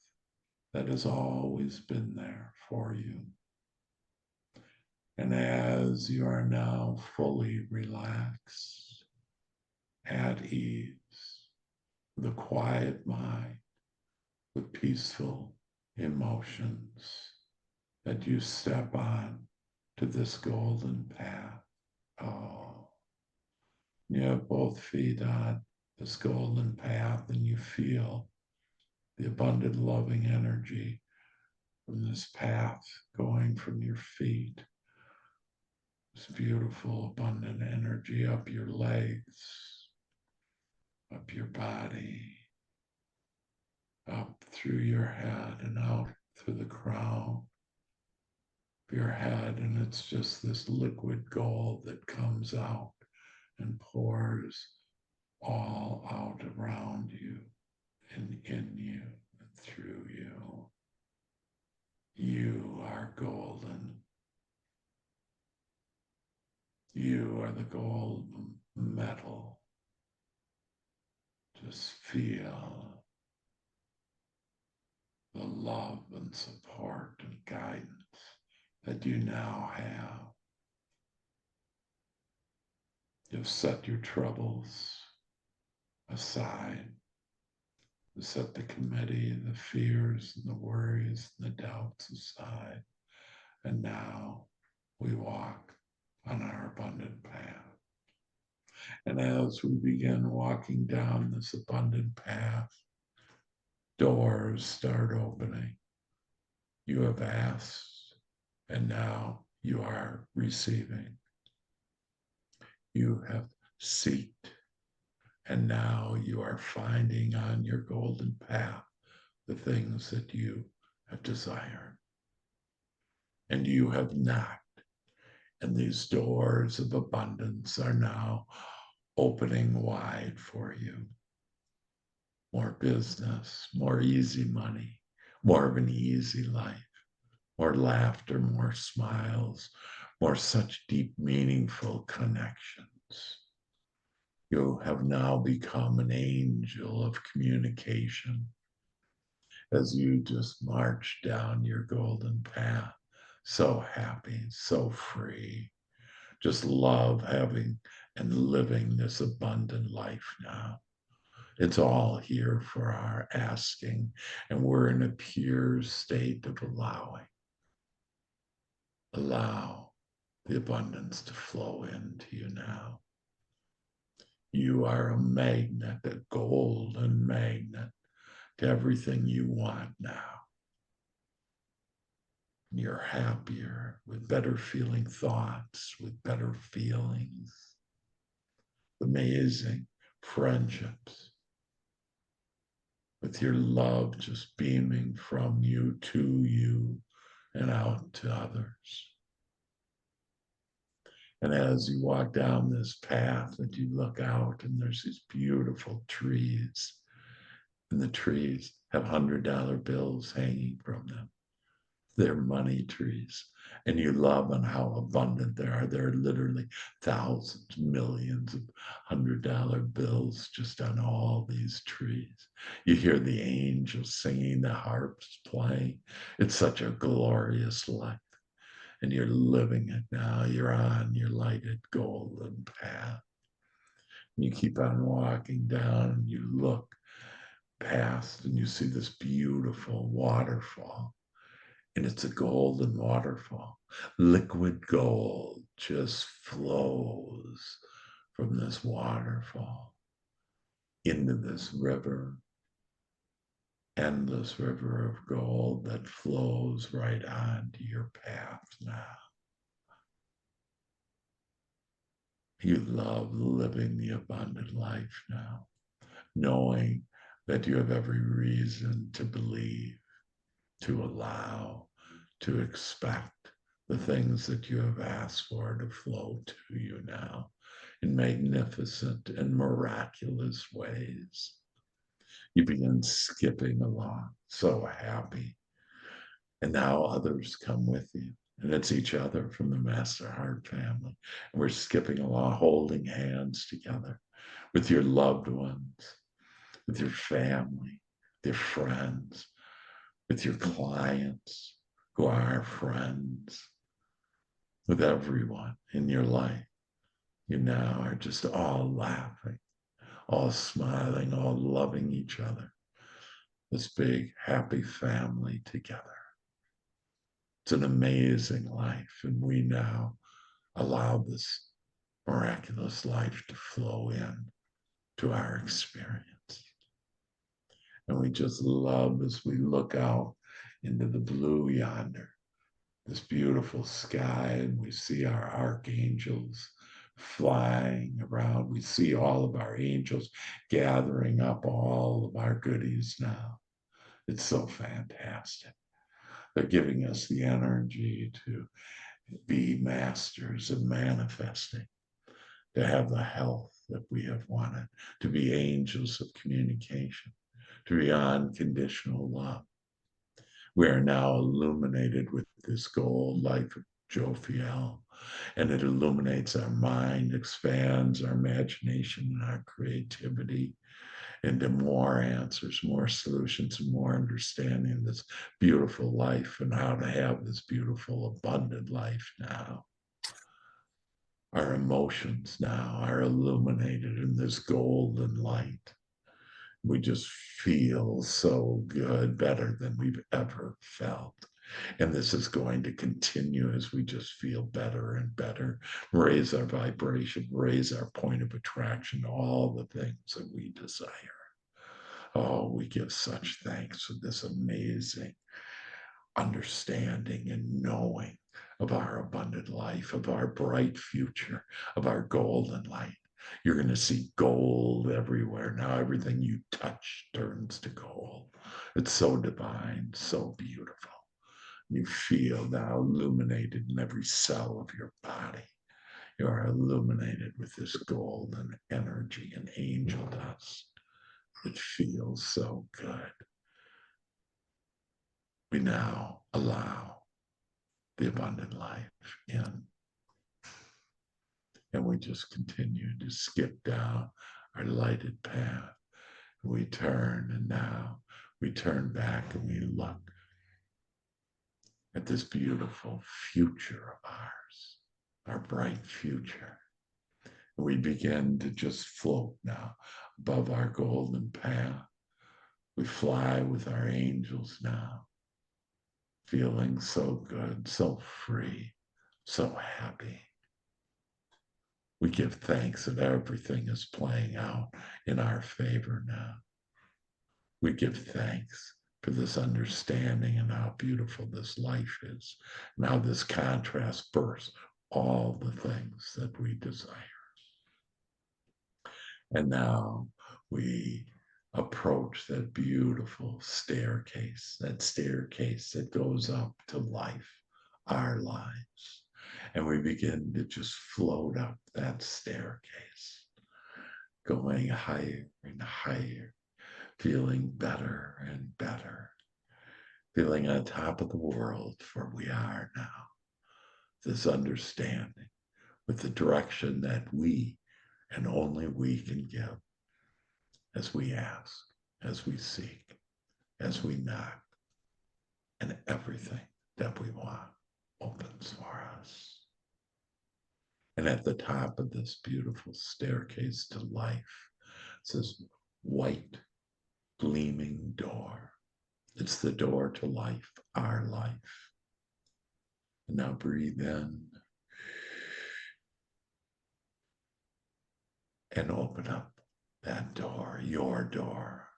Speaker 1: that has always been there for you. And as you are now fully relaxed, at ease, with a quiet mind, with peaceful emotions, that you step on to this golden path. Oh, you have both feet on this golden path, and you feel the abundant loving energy from this path going from your feet. This beautiful abundant energy up your legs, up your body, up through your head and out through the crown of your head. And it's just this liquid gold that comes out and pours all out around you and in you and through you. You are golden. You are the golden metal. Just feel the love and support and guidance that you now have. You've set your troubles aside. You set the committee, the fears and the worries and the doubts aside. And now we walk on our abundant path. And as we begin walking down this abundant path, doors start opening. You have asked, and now you are receiving. You have sought, and now you are finding on your golden path the things that you have desired. And you have knocked, and these doors of abundance are now opening wide for you. More business, more easy money, more of an easy life, more laughter, more smiles, more such deep, meaningful connections. You have now become an angel of communication as you just march down your golden path, so happy, so free. Just love having and living this abundant life now. It's all here for our asking, and we're in a pure state of allowing. Allow the abundance to flow into you now. You are a magnet, a golden magnet to everything you want now. You're happier with better feeling thoughts, with better feelings, amazing friendships, with your love just beaming from you to you and out to others. And as you walk down this path and you look out and there's these beautiful trees, and the trees have $100 bills hanging from them. They're money trees. And you love on how abundant they are. There are literally thousands, millions of $100 bills just on all these trees. You hear the angels singing, the harps playing. It's such a glorious life. And you're living it now. You're on your lighted golden path. And you keep on walking down and you look past and you see this beautiful waterfall. And it's a golden waterfall. Liquid gold just flows from this waterfall into this river, endless river of gold that flows right onto your path now. You love living the abundant life now, knowing that you have every reason to believe, to allow, to expect the things that you have asked for to flow to you now in magnificent and miraculous ways. You begin skipping along, so happy. And now others come with you. And it's each other from the Master Heart family. And we're skipping along, holding hands together with your loved ones, with your family, with your friends, with your clients who are friends, with everyone in your life. You now are just all laughing, all smiling, all loving each other. This big, happy family together. It's an amazing life, and we now allow this miraculous life to flow in to our experience. And we just love as we look out into the blue yonder, this beautiful sky, and we see our archangels flying around. We see all of our angels gathering up all of our goodies now. It's so fantastic. They're giving us the energy to be masters of manifesting, to have the health that we have wanted, to be angels of communication, to be unconditional love. We are now illuminated with this gold light of Jophiel, and it illuminates our mind, expands our imagination and our creativity into more answers, more solutions, and more understanding of this beautiful life and how to have this beautiful, abundant life now. Our emotions now are illuminated in this golden light. We just feel so good, better than we've ever felt. And this is going to continue as we just feel better and better, raise our vibration, raise our point of attraction, all the things that we desire. Oh, we give such thanks for this amazing understanding and knowing of our abundant life, of our bright future, of our golden light. You're going to see gold everywhere. Now everything you touch turns to gold. It's so divine, so beautiful. You feel now illuminated in every cell of your body. You are illuminated with this golden energy and angel dust. It feels so good. We now allow the abundant life in. And we just continue to skip down our lighted path. We turn, and now we turn back and we look at this beautiful future of ours, our bright future. We begin to just float now above our golden path. We fly with our angels now, feeling so good, so free, so happy. We give thanks that everything is playing out in our favor now. We give thanks for this understanding and how beautiful this life is, and how this contrast bursts all the things that we desire. And now we approach that beautiful staircase that goes up to life, our lives. And we begin to just float up that staircase, going higher and higher, feeling better and better, feeling on top of the world, for we are now. This understanding with the direction that we and only we can give as we ask, as we seek, as we knock, and everything that we want opens for us. And at the top of this beautiful staircase to life, this white gleaming door. It's the door to life, our life. And now breathe in and open up that door, your door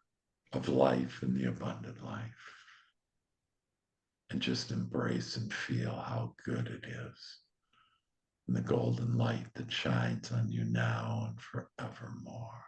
Speaker 1: of life and the abundant life. And just embrace and feel how good it is. And the golden light that shines on you now and forevermore.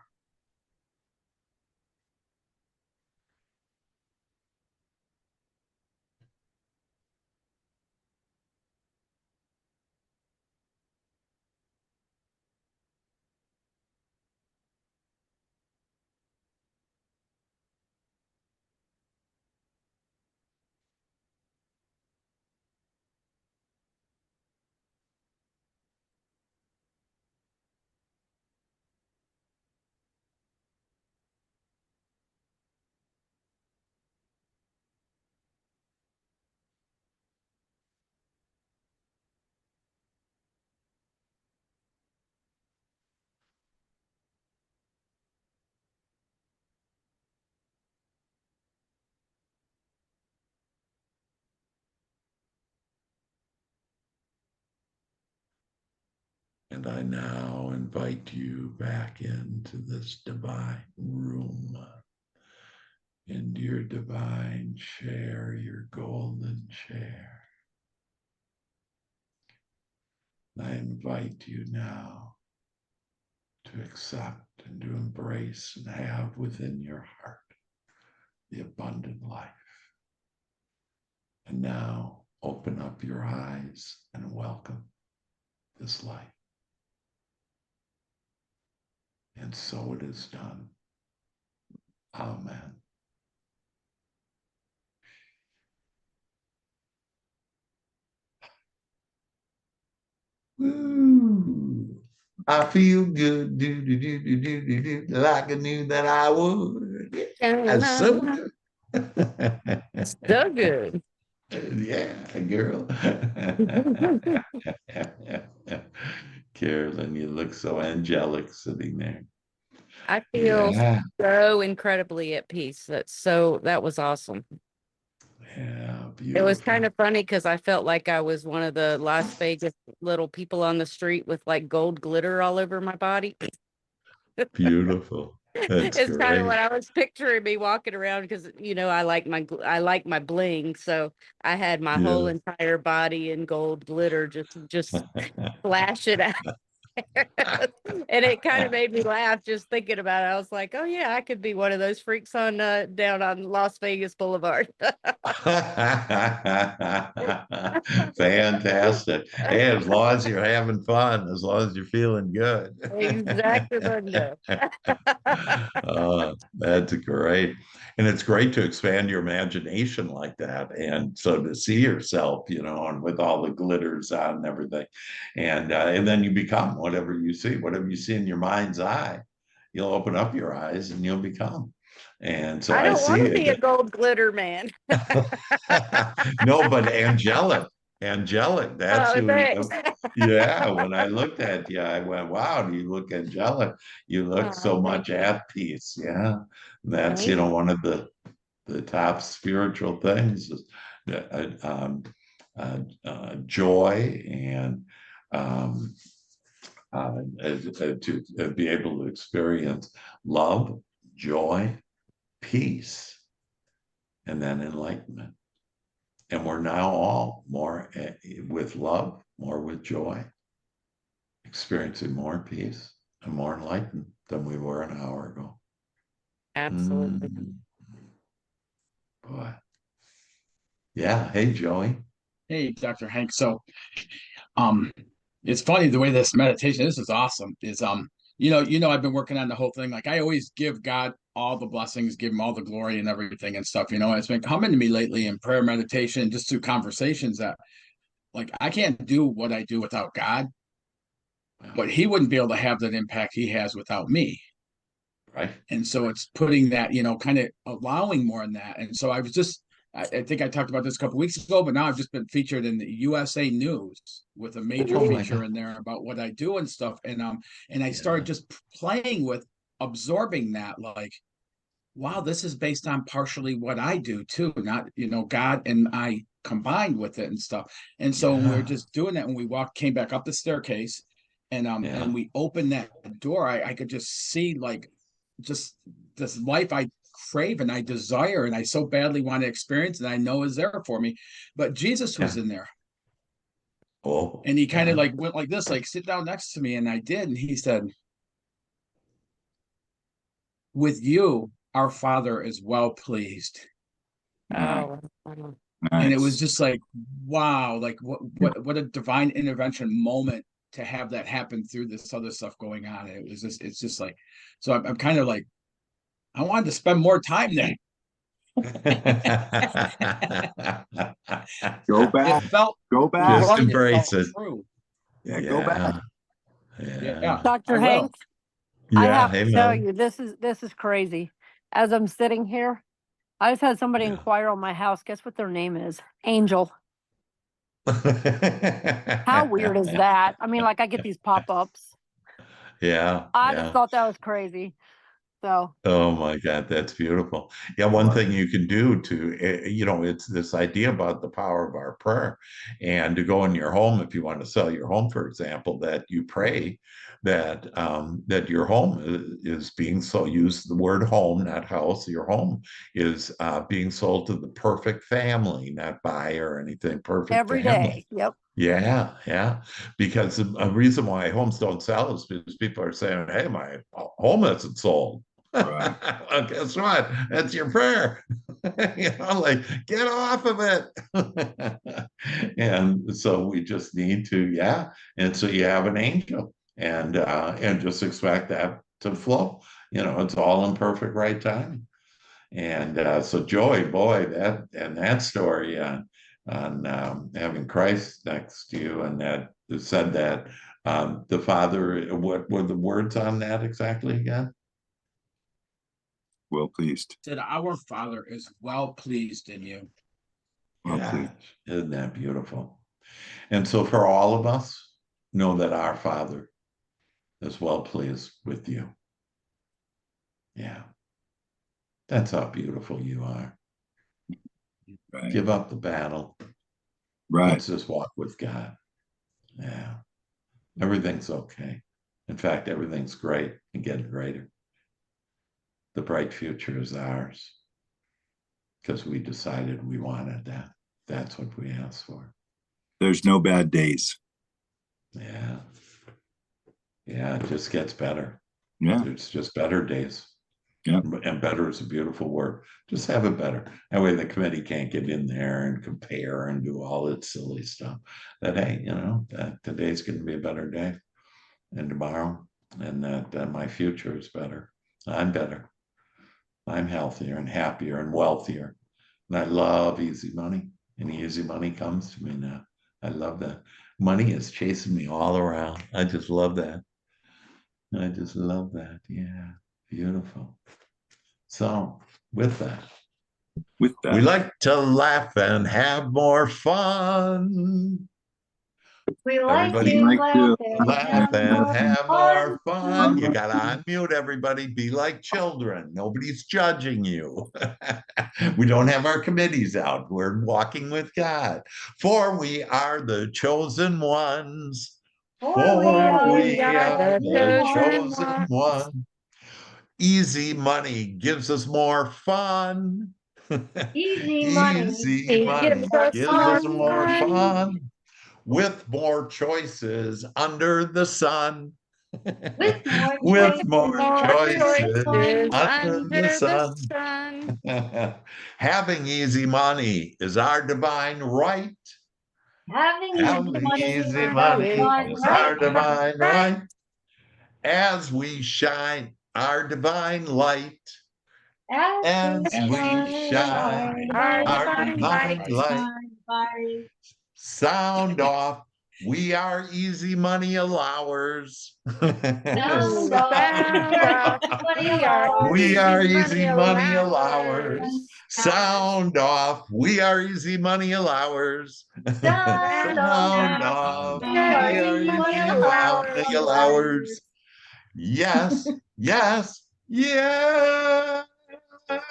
Speaker 1: And I now invite you back into this divine room, into your divine chair, your golden chair. I invite you now to accept and to embrace and have within your heart the abundant life. And now open up your eyes and welcome this light. And so it is done. Amen. Woo. I feel good, like I knew that I would. That's so good.
Speaker 9: So good.
Speaker 1: Yeah, girl. Carolyn, you look so angelic sitting there.
Speaker 9: I feel
Speaker 1: Yeah,
Speaker 9: so incredibly at peace. That was awesome.
Speaker 1: yeah,
Speaker 9: It was
Speaker 1: beautiful.
Speaker 9: kind of funny because I felt like I was one of the Las Vegas little people on the street with like gold glitter all over my body.
Speaker 1: Beautiful. That's
Speaker 9: It's kind of
Speaker 1: great.
Speaker 9: what I was picturing me walking around because I like my bling, so I had my whole
Speaker 1: Yeah.
Speaker 9: entire body in gold glitter, just flash it out. And it kind of made me laugh just thinking about it. I was like, oh yeah, I could be one of those freaks on down on Las Vegas Boulevard.
Speaker 1: Fantastic. Hey, as long as you're having fun, as long as you're feeling good.
Speaker 9: Exactly.
Speaker 1: That's great. And it's great to expand your imagination like that. And so to see yourself, and with all the glitters on and everything. And then you become whatever you see in your mind's eye. You'll open up your eyes and you'll become. And so
Speaker 9: I
Speaker 1: I
Speaker 9: don't want
Speaker 1: see
Speaker 9: to be a
Speaker 1: it.
Speaker 9: gold glitter man.
Speaker 1: No, but angelic. angelic. That's
Speaker 9: Oh,
Speaker 1: who.
Speaker 9: thanks.
Speaker 1: Yeah, when I looked at you, I went, "Wow, you look angelic. You look
Speaker 9: Oh,
Speaker 1: so
Speaker 9: thank
Speaker 1: much
Speaker 9: you.
Speaker 1: at peace." Yeah, that's
Speaker 9: Thank you.
Speaker 1: one of the top spiritual things is joy and um, to be able to experience love, joy, peace, and then enlightenment. And we're now all more with love, more with joy, experiencing more peace and more enlightened than we were an hour ago.
Speaker 9: Absolutely.
Speaker 1: Boy. Yeah. Hey, Joey.
Speaker 10: Hey, Dr. Hank. So, um, it's funny the way this meditation, this is awesome, is I've been working on the whole thing. Like I always give God all the blessings, give him all the glory and everything and stuff, and it's been coming to me lately in prayer meditation, just through conversations that like I can't do what I do without God, but he wouldn't be able to have that impact he has without me.
Speaker 1: Right.
Speaker 10: And so it's putting that, kind of allowing more in that. And so I think I talked about this a couple of weeks ago, but now I've just been featured in the USA News with a major
Speaker 1: Oh my
Speaker 10: feature
Speaker 1: God.
Speaker 10: in there about what I do and stuff. And I
Speaker 1: Yeah.
Speaker 10: started just playing with absorbing that, like, wow, this is based on partially what I do too, not, God and I combined with it and stuff. And so when we were
Speaker 1: Yeah.
Speaker 10: just doing that, when we came back up the staircase
Speaker 1: Yeah.
Speaker 10: and we opened that door, I could just see like just this life I crave and I desire and I so badly want to experience and I know is there for me. But Jesus was
Speaker 1: Yeah.
Speaker 10: in there.
Speaker 1: Oh,
Speaker 10: And he kind of
Speaker 1: yeah.
Speaker 10: like went like this, like sit down next to me. And I did. And he said, with you, our Father is well pleased.
Speaker 9: Oh,
Speaker 10: And it was
Speaker 4: Nice.
Speaker 10: just like, wow, like what a divine intervention moment to have that happen through this other stuff going on. And it's just like, so I'm kind of like, I wanted to spend more time there.
Speaker 4: Go
Speaker 10: It
Speaker 4: back.
Speaker 10: felt
Speaker 4: Go back.
Speaker 1: Just
Speaker 10: right. It
Speaker 1: embrace
Speaker 10: felt
Speaker 1: it.
Speaker 10: true.
Speaker 4: Yeah, go back.
Speaker 1: Yeah.
Speaker 10: Yeah,
Speaker 1: Yeah.
Speaker 10: I
Speaker 8: Dr.
Speaker 10: will.
Speaker 8: Hank, I
Speaker 1: Yeah.
Speaker 8: have
Speaker 1: Hey,
Speaker 8: to tell
Speaker 1: Mel.
Speaker 8: you, this is crazy. As I'm sitting here, I just had somebody
Speaker 1: Yeah.
Speaker 8: inquire on my house. Guess what their name is? Angel. How weird is that? I mean, like I get these pop-ups.
Speaker 1: Yeah.
Speaker 8: I just
Speaker 1: Yeah.
Speaker 8: thought that was crazy. So,
Speaker 1: Oh my God, that's beautiful. Yeah, one thing you can do to, it's this idea about the power of our prayer and to go in your home, if you want to sell your home, for example, that you pray that your home is being sold. Use the word home, not house. Your home is being sold to the perfect family, not buyer or anything, perfect
Speaker 8: every
Speaker 1: family.
Speaker 8: day. Yep.
Speaker 1: Yeah, yeah. Because a reason why homes don't sell is because people are saying, "Hey, my home isn't sold."
Speaker 4: Right.
Speaker 1: Well, guess what? That's your prayer. Like get off of it. And so we just need to, yeah. And so you have an angel, and just expect that to flow. It's all in perfect right time. And so joy, boy, that story on having Christ next to you, and that said that the Father. What were the words on that exactly again?
Speaker 4: Well pleased.
Speaker 10: Said our Father is well pleased in you.
Speaker 4: Well pleased.
Speaker 1: Gosh, isn't that beautiful? And so for all of us, know that our Father is well pleased with you. Yeah, that's how beautiful you are.
Speaker 4: Right.
Speaker 1: Give up the battle.
Speaker 4: Right.
Speaker 1: Let's just walk with God. Yeah, everything's okay. In fact, everything's great and getting greater. The bright future is ours because we decided we wanted that. That's what we asked for.
Speaker 4: There's no bad days.
Speaker 1: Yeah. Yeah, it just gets better.
Speaker 4: Yeah.
Speaker 1: There's just better days.
Speaker 4: Yeah.
Speaker 1: And better is a beautiful word. Just have it better. That way the committee can't get in there and compare and do all its silly stuff. That, hey, that today's going to be a better day and tomorrow, and that my future is better. I'm better. I'm healthier and happier and wealthier. And I love easy money. And easy money comes to me now. I love that. Money is chasing me all around. I just love that. I just love that. Yeah. Beautiful. So with that,
Speaker 4: With
Speaker 1: We
Speaker 4: that,
Speaker 1: like to laugh and have more fun.
Speaker 11: We like
Speaker 1: Everybody
Speaker 11: to
Speaker 4: like to
Speaker 1: laugh and have more fun. You
Speaker 4: fun.
Speaker 1: got to unmute everybody. Be like children. Nobody's judging you. We don't have our committees out. We're walking with God. For we are the chosen ones.
Speaker 11: For we are
Speaker 1: We
Speaker 11: the
Speaker 1: are the
Speaker 11: chosen
Speaker 1: chosen
Speaker 11: ones.
Speaker 1: one. Easy money gives us more fun.
Speaker 11: Easy money
Speaker 1: Easy money
Speaker 9: gives us
Speaker 1: gives
Speaker 9: more
Speaker 1: us more
Speaker 9: fun.
Speaker 1: fun. With more choices under the sun.
Speaker 11: with more
Speaker 1: With
Speaker 11: choices
Speaker 1: more
Speaker 9: More
Speaker 1: choices
Speaker 9: choices
Speaker 1: under the
Speaker 9: under the
Speaker 1: sun.
Speaker 9: sun.
Speaker 1: Having easy money is our divine right.
Speaker 11: Having easy
Speaker 1: Having
Speaker 11: money
Speaker 1: easy
Speaker 11: is
Speaker 1: money
Speaker 11: our
Speaker 1: is
Speaker 11: right.
Speaker 1: our divine right. As we shine our divine light. As we shine
Speaker 9: Our
Speaker 1: our
Speaker 9: divine
Speaker 1: divine
Speaker 9: light.
Speaker 1: light. Sound off. We are easy money allowers.
Speaker 11: Sound off.
Speaker 9: Sound off.
Speaker 11: Money
Speaker 9: We are
Speaker 11: allowers.
Speaker 1: We are
Speaker 9: easy
Speaker 1: easy money allowers.
Speaker 9: allowers.
Speaker 1: Sound off. We are easy money allowers.
Speaker 11: Sound
Speaker 1: Sound
Speaker 11: off.
Speaker 1: off.
Speaker 11: We
Speaker 1: We
Speaker 11: are
Speaker 1: are
Speaker 11: easy
Speaker 1: easy
Speaker 11: money
Speaker 1: money allowers. Yes, yes, yes.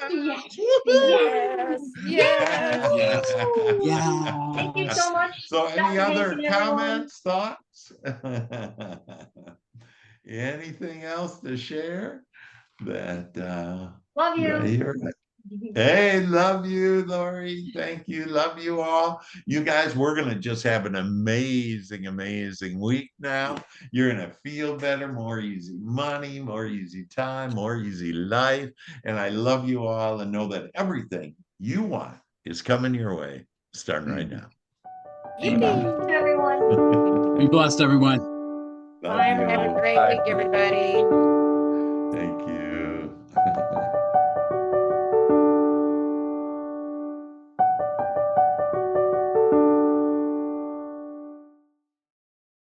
Speaker 11: Yes.
Speaker 9: Yes,
Speaker 11: Yes.
Speaker 9: yes.
Speaker 10: Yes.
Speaker 11: Woo!
Speaker 10: Yeah.
Speaker 11: Thank you so much,
Speaker 1: So any
Speaker 11: Dr. Hank
Speaker 1: other
Speaker 11: and everyone.
Speaker 1: comments, thoughts? Anything else to share that
Speaker 11: Love you.
Speaker 1: you're Hey, love you, Lori. Thank you. Love you all. You guys, we're going to just have an amazing, amazing week now. You're going to feel better, more easy money, more easy time, more easy life. And I love you all and know that everything you want is coming your way, starting right now.
Speaker 9: Yippee.
Speaker 11: Everyone.
Speaker 10: Be blessed, everyone.
Speaker 1: Love
Speaker 11: Bye,
Speaker 1: you.
Speaker 9: Have a great
Speaker 1: Bye.
Speaker 9: week, everybody.
Speaker 1: Thank you.